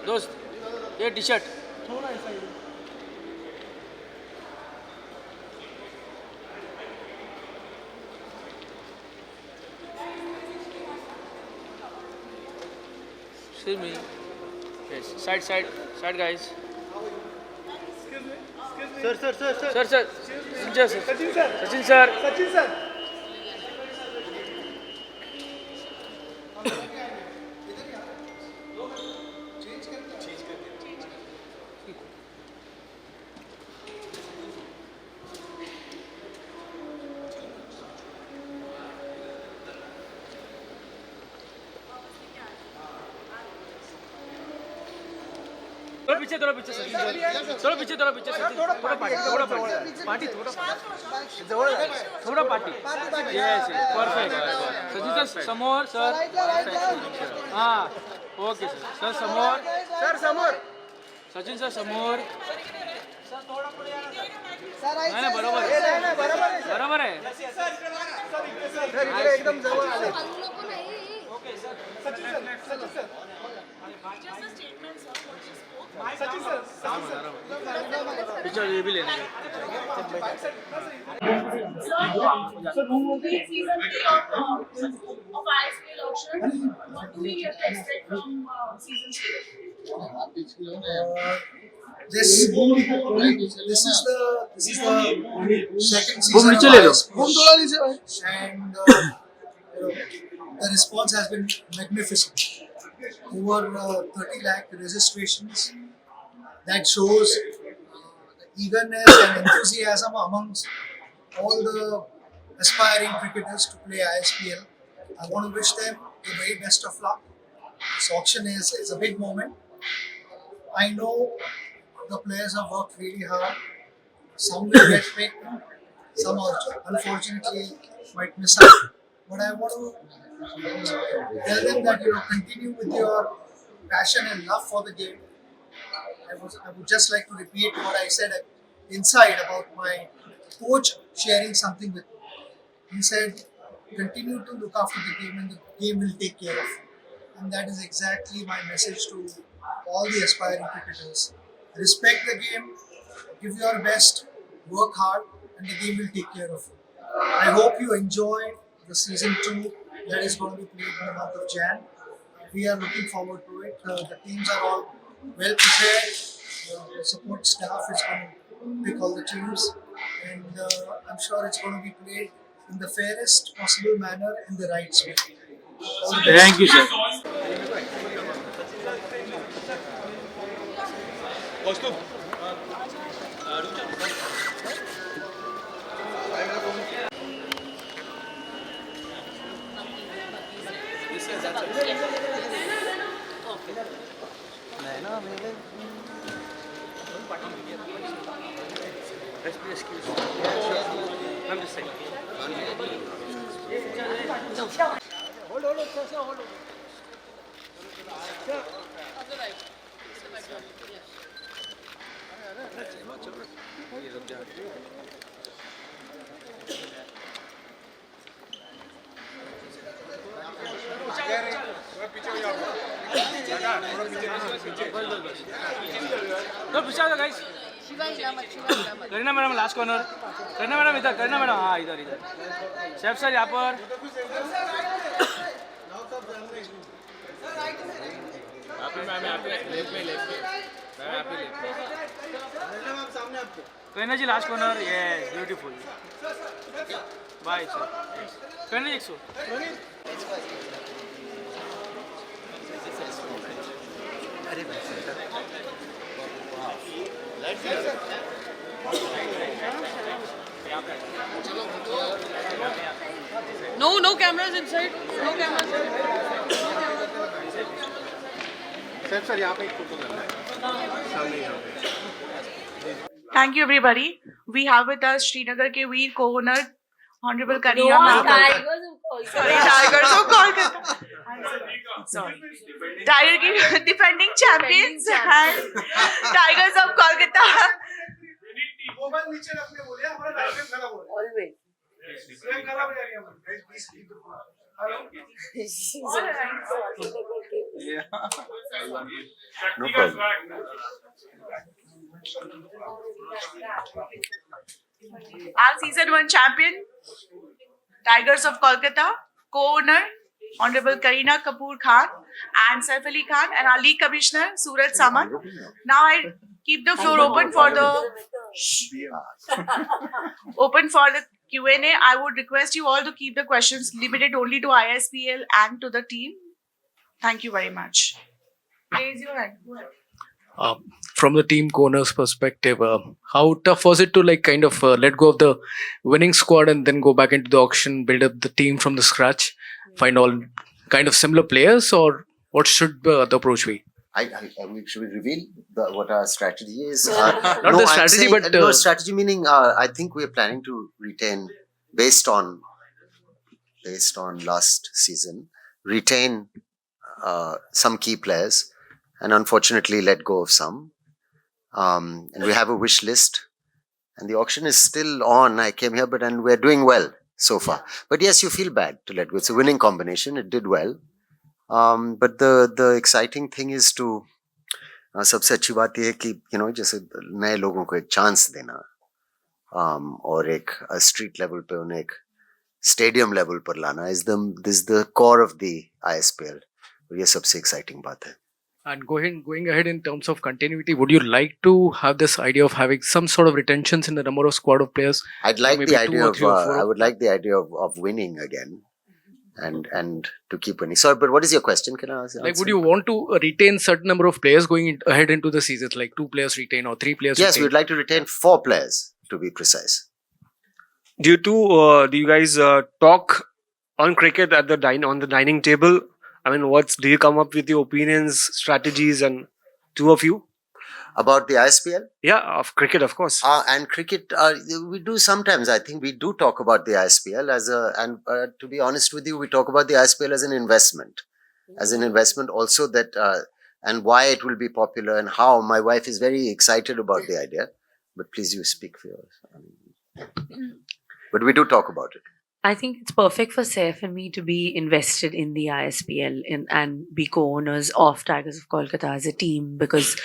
दोस्त ये T shirt थोड़ा ऐसा ही Excuse me. Yes. Side, guys. Sir Sir. Sachin sir Sachin sir. Sachin sir थोड़ा पीछे सचिन सर. थोड़ा पीछे सचिन. थोड़ा पार्टी. थोड़ा party. Yes. Perfect. Sachin sir समोर सर. हाँ. ओके सर समोर. सचिन सर समोर. नाही बरोबर आहे. एकदम जवळ आले सचिन सर पिक्चर ये भी लेने का. Season 3 of ISPL auction. What do we expect from season 3? This is the second Boom, season नीचे of ले लो. ISPL, and the response has been magnificent. Over 30 lakh registrations. That shows the eagerness and enthusiasm amongst all the aspiring cricketers to play ISPL. I want to wish them the very best of luck. This auction is a big moment. I know the players have worked really hard. Some will get picked, some unfortunately might miss out. But I want to tell them that continue with your passion and love for the game. I would just like to repeat what I said inside about my coach sharing something with me. He said, continue to look after the game and the game will take care of you. And that is exactly my message to all the aspiring cricketers. Respect the game, give your best, work hard, and the game will take care of you. I hope you enjoy the season 2 that is going to be played in the month of Jan. We are looking forward to it. The teams are all well prepared. The support staff is going to pick all the teams, and I'm sure it's going to be played in the fairest possible manner in the right spirit. Thank you sir. I'm just saying. तो पीछे आओ guys. Kareena madam last corner. Kareena madam इधर. Kareena madam हाँ इधर. Chef sir यहाँ पर. Kareena ji last corner. Yes beautiful. Bye sir. Kareena ji 100. No cameras inside. No cameras. Sir यहाँ पे एक फोटो करना है सामने. Thank you, everybody. We have with us Srinagar ke Veer co-owner, Honorable Kareena No, ma'am. Tigers of course. Sorry, Tigers of Kolkata. Sorry. Tiger ke defending champions and Tigers of Kolkata. Mobile नीचे रखने बोले हमारा life खराब हो रहा है. Always. Frame खराब हो जाएगी हमारी. Please keep. Hello. Shakti ka swag. Our season 1 champion, Tigers of Kolkata, co-owner, Honorable Kareena Kapoor Khan and Saif Ali Khan, and our league commissioner, Suraj Samant. Now I keep the floor open for the Q&A. I would request you all to keep the questions limited only to ISPL and to the team. Thank you very much. Raise your hand. Go ahead. From the team corner's perspective, how tough was it to kind of let go of the winning squad and then go back into the auction, build up the team from the scratch, find all kind of similar players, or what should the approach be? Should we reveal what our strategy is? Not the strategy, but no strategy meaning I think we're planning to retain based on last season, retain some key players, and unfortunately let go of some. And we have a wish list, and the auction is still on. I came here, and we're doing well so far. But yes, you feel bad to let go. It's a winning combination. It did well. But the exciting thing is to सबसे अच्छी बात ये है कि जैसे नए लोगों को एक चांस देना और एक स्ट्रीट लेवल पे उन्हें एक स्टेडियम लेवल पर लाना is the core of the ISPL. और ये सबसे exciting बात है. And going ahead in terms of continuity, would you like to have this idea of having some sort of retentions in the number of squad of players? I'd like maybe the idea of I would four? like the idea of winning again, and to keep winning. Sorry, but what is your question? Can I ask? Would you want to retain certain number of players going ahead into the seasons, like 2 players retain or 3 players? Yes, retain? we'd like to retain 4 players to be precise. Do you guys talk on cricket at on the dining table? I mean, do you come up with your opinions, strategies, and 2 of you? About the ISPL? Yeah, of cricket, of course. And cricket, we do sometimes. I think we do talk about the ISPL and to be honest with you, we talk about the ISPL as an investment. As an investment also that, and why it will be popular and how. My wife is very excited about the idea. But please, you speak for yours. But we do talk about it. I think it's perfect for Saif and me to be invested in the ISPL and be co-owners of Tigers of Kolkata as a team, because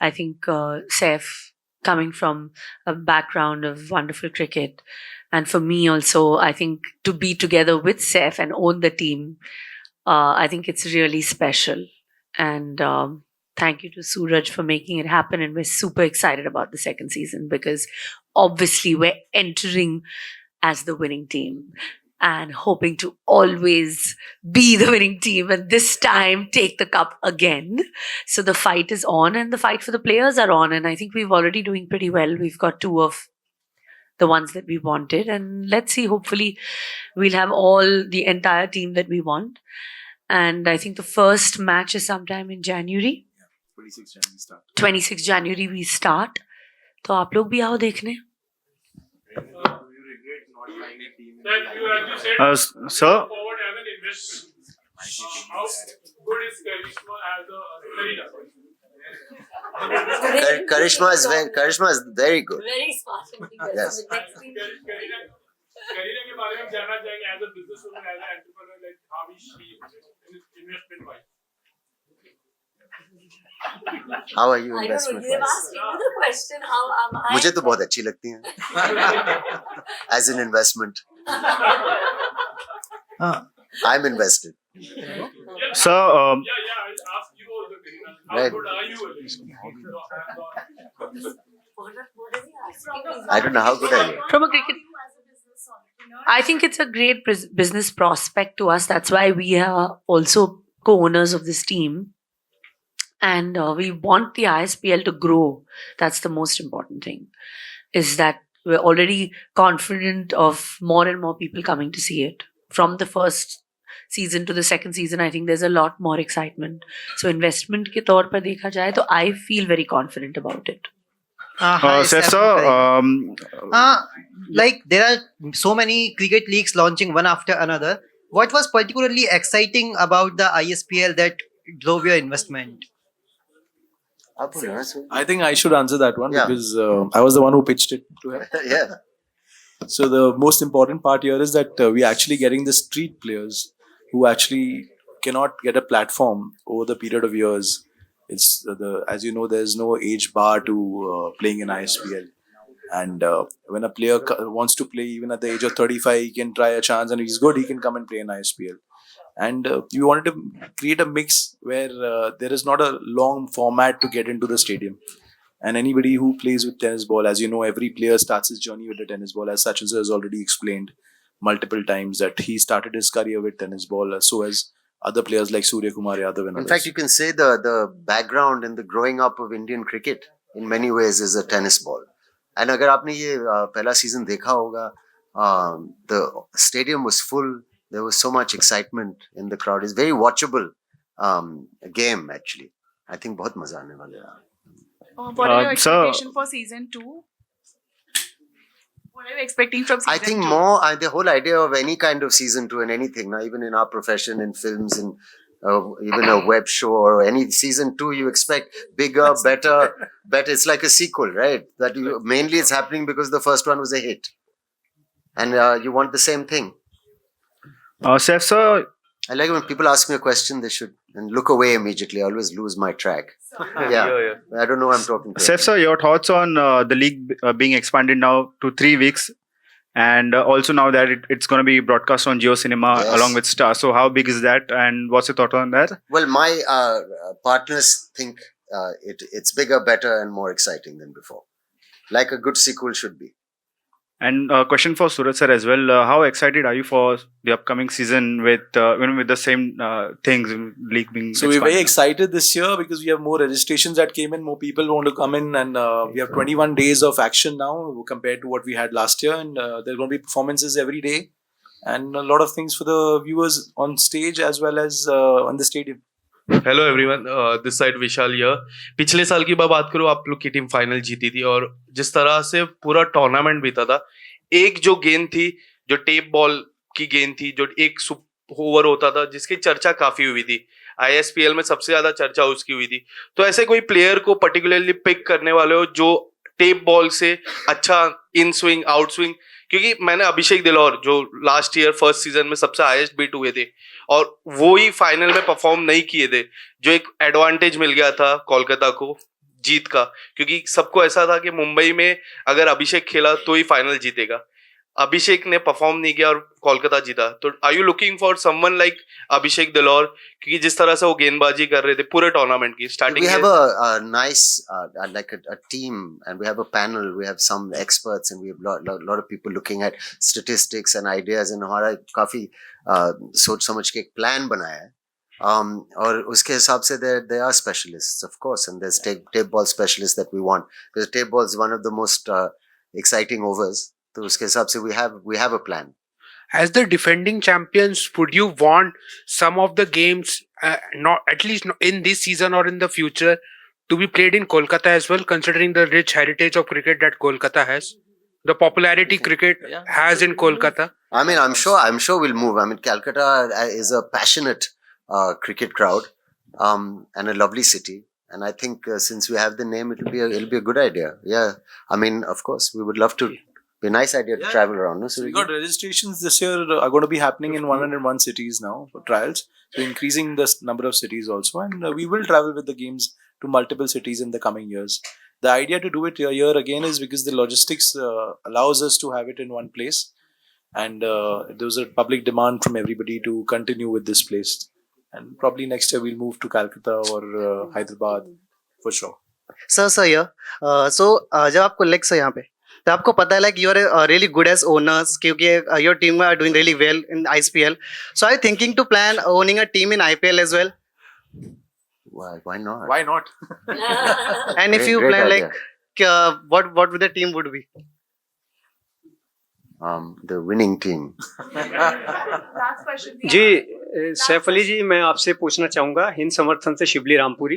I think Saif, coming from a background of wonderful cricket, and for me also, I think to be together with Saif and own the team, I think it's really special. And thank you to Suraj for making it happen. And we're super excited about the second season because obviously we're entering as the winning team and hoping to always be the winning team and this time take the cup again. So the fight is on and the fight for the players are on, and I think we're already doing pretty well. We've got 2 of the ones that we wanted, and let's see, hopefully we'll have the entire team that we want. And I think the first match is sometime in January. 26 January we start. तो आप लोग भी आओ देखने. Sir? Forward as an investment. How good is Karishma as a Karina? Karishma is very good. Very smart. Yes. Karina के बारे में जानना चाहेंगे as a businesswoman, as an entrepreneur, like how is she investment wise? How are you investment They've wise? asked you the question. How am I? मुझे तो बहुत अच्छी लगती हैं. As an investment, I'm invested. Sir, Yeah, I'll ask you also, Karina. How Right. good are you? I don't know how good are you. From a cricket, I think it's a great business prospect to us. That's why we are also co-owners of this team. And we want the ISPL to grow. That's the most important thing, is that we're already confident of more and more people coming to see it. From the first season to the second season, I think there's a lot more excitement. So investment ke taur par dekha jaye, to I feel very confident about it. Hi, sir, like there are so many cricket leagues launching one after another. What was particularly exciting about the ISPL that drove your investment? I think I should answer that one, Yeah. because I was the one who pitched it to him. Yeah. So the most important part here is that we're actually getting the street players who actually cannot get a platform over the period of years. It's as you know, there's no age bar to playing in ISPL. And when a player wants to play even at the age of 35, he can try a chance, and if he's good, he can come and play in ISPL. And we wanted to create a mix where there is not a long format to get into the stadium. And anybody who plays with tennis ball, as you know, every player starts his journey with the tennis ball. As Sachin sir has already explained multiple times that he started his career with tennis ball, so as other players like Surya Kumar Yadav and In others. fact, you can say the background and the growing up of Indian cricket in many ways is a tennis ball. And अगर आपने ये पहला season देखा होगा, the stadium was full. There was so much excitement in the crowd. It's very watchable game actually. I think बहुत मजा आने वाला है. What are your Sir- expectations for season 2? What are you expecting from season I think 2? more the whole idea of any kind of season 2 and anything now, even in our profession, in films, in even a web show or any season 2, you expect bigger, better. It's like a sequel, right? That mainly it's happening because the first one was a hit, and you want the same thing. Saif sir, I like when people ask me a question, they should and look away immediately. I always lose my track. Yeah. I don't know what I'm talking to. Saif sir, your thoughts on the league being expanded now to 3 weeks, and also now that it's going to be broadcast on Jio Cinema Yes. along with Star. So how big is that, and what's your thought on that? Well, my partners think it's bigger, better, and more exciting than before, like a good sequel should be. And question for Suraj sir as well. How excited are you for the upcoming season with the same things, league being So we're very expanded? excited this year because we have more registrations that came in, more people want to come in, and we have 21 days of action now compared to what we had last year, and there are going to be performances every day and a lot of things for the viewers on stage as well as on the stadium. Hello everyone, this side Vishal here. पिछले साल की मैं बात करूं, आप लोग की team final जीती थी और जिस तरह से पूरा टूर्नामेंट बीता था, एक जो गेंद थी, जो टेप बॉल की गेंद थी, जो एक ओवर होता था जिसकी चर्चा काफी हुई थी. आईएसपीएल में सबसे ज्यादा चर्चा उसकी हुई थी. तो ऐसे कोई प्लेयर को पर्टिकुलरली पिक करने वाले हो जो टेप बॉल से अच्छा इन स्विंग आउट स्विंग, क्योंकि मैंने अभिषेक दिलौर जो लास्ट ईयर फर्स्ट सीजन में सबसे हाईएस्ट बीट हुए थे और वो ही फाइनल में परफॉर्म नहीं किए थे, जो एक एडवांटेज मिल गया था कोलकाता को जीत का, क्योंकि सबको ऐसा था कि मुंबई में अगर अभिषेक खेला तो ही फाइनल जीतेगा. अभिषेक ने परफॉर्म नहीं किया और कोलकाता जीता. तो are you looking for someone like Abhishek Dilaur, क्योंकि जिस तरह से वो गेंदबाजी कर रहे थे पूरे टूर्नामेंट की स्टार्टिंग We में. have a nice like a team, and we have a panel. We have some experts, and we have lot of people looking at statistics and ideas. And हमारा काफी सोच समझ के एक plan बनाया है. और उसके हिसाब से there are specialists, of course, and there's tape ball specialists that we want, because tape ball is one of the most exciting overs. तो उसके हिसाब से we have a plan. As the defending champions, would you want some of the games, not at least in this season or in the future, to be played in Kolkata as well, considering the rich heritage of cricket that Kolkata has, the popularity cricket has in Kolkata? I mean, I'm sure we'll move. I mean, Calcutta is a passionate cricket crowd, and a lovely city. And I think since we have the name, it'll be a good idea. Yeah, I mean, of course, we would love to. Be a nice idea to travel around. No? So we got registrations this year are going to be happening in 101 cities now for trials. So increasing the number of cities also, and we will travel with the games to multiple cities in the coming years. The idea to do it here again is because the logistics allows us to have it in one place, and there was a public demand from everybody to continue with this place. And probably next year we'll move to Calcutta or Hyderabad for sure. Sir here. जब आपको legs है यहाँ पे, तो आपको पता है like you are really good as owners, क्योंकि your team are doing really well in ISPL. So are you thinking to plan owning a team in IPL as well? Why not? Why not? And if you Great plan idea. like what would the team would be? The winning team. Last question. जी सैफ अली जी, मैं आपसे पूछना चाहूँगा हिंद समर्थन से शिबली रामपुरी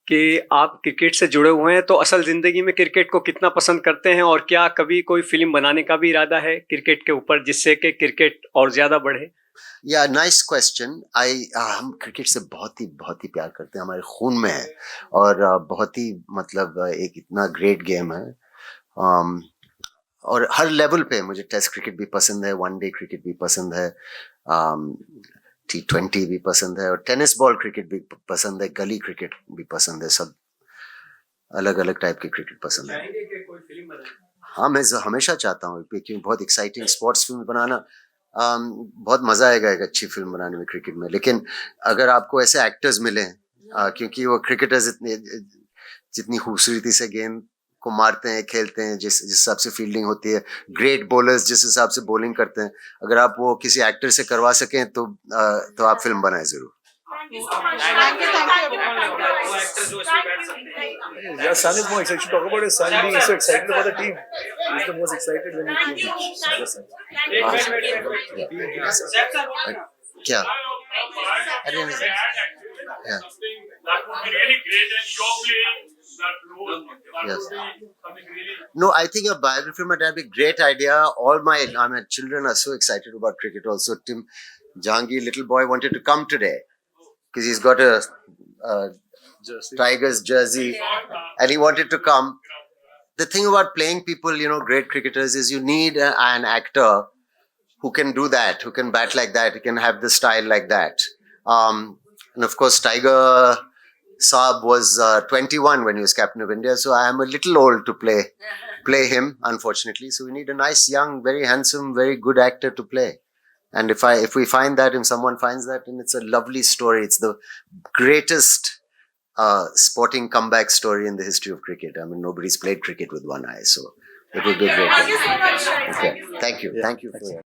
कि आप cricket से जुड़े हुए हैं, तो असल जिंदगी में क्रिकेट को कितना पसंद करते हैं और क्या कभी कोई फिल्म बनाने का भी इरादा है क्रिकेट के ऊपर, जिससे कि क्रिकेट और ज्यादा बढ़े? Yeah, nice question. हम क्रिकेट से बहुत ही प्यार करते हैं, हमारे खून में है और बहुत ही मतलब एक इतना ग्रेट गेम है. और हर लेवल पे मुझे टेस्ट क्रिकेट भी पसंद है, वनडे क्रिकेट भी पसंद है, T20 भी पसंद है और टेनिस बॉल क्रिकेट भी पसंद है, गली क्रिकेट भी पसंद है, सब अलग अलग टाइप के क्रिकेट पसंद है। हाँ, मैं हमेशा चाहता हूँ क्योंकि बहुत एक्साइटिंग स्पोर्ट्स फिल्म बनाना, बहुत मजा आएगा एक अच्छी फिल्म बनाने में क्रिकेट में। लेकिन अगर आपको ऐसे एक्टर्स मिले, क्योंकि वो क्रिकेटर्स जितनी खूबसूरती से गेंद को मारते हैं, खेलते हैं, जिस हिसाब से फील्डिंग होती है, ग्रेट बॉलर्स जिस हिसाब से बॉलिंग करते हैं, अगर आप वो किसी एक्टर से करवा सकें तो आप फिल्म बनाए जरूर। Your son is more excited. You talk about his son being so excited about the team. He's the most excited when he came. क्या? That would be really great, and you're playing that role. That Yes. would be something really. No, I think a biography might be a great idea. All my children are so excited about cricket also. Tim Jahangir, little boy, wanted to come today because he's got a Tigers jersey and he wanted to come. The thing about playing people, great cricketers, is you need an actor who can do that, who can bat like that, who can have the style like that. And of course, Tiger Saab was 21 when he was captain of India, so I am a little old to play him, unfortunately. So we need a nice, young, very handsome, very good actor to play. And if we find that, if someone finds that, then it's a lovely story. It's the greatest sporting comeback story in the history of cricket. I mean, nobody's played cricket with one eye, so it would be great. Thank you so much. Okay. Thank you. Thank you for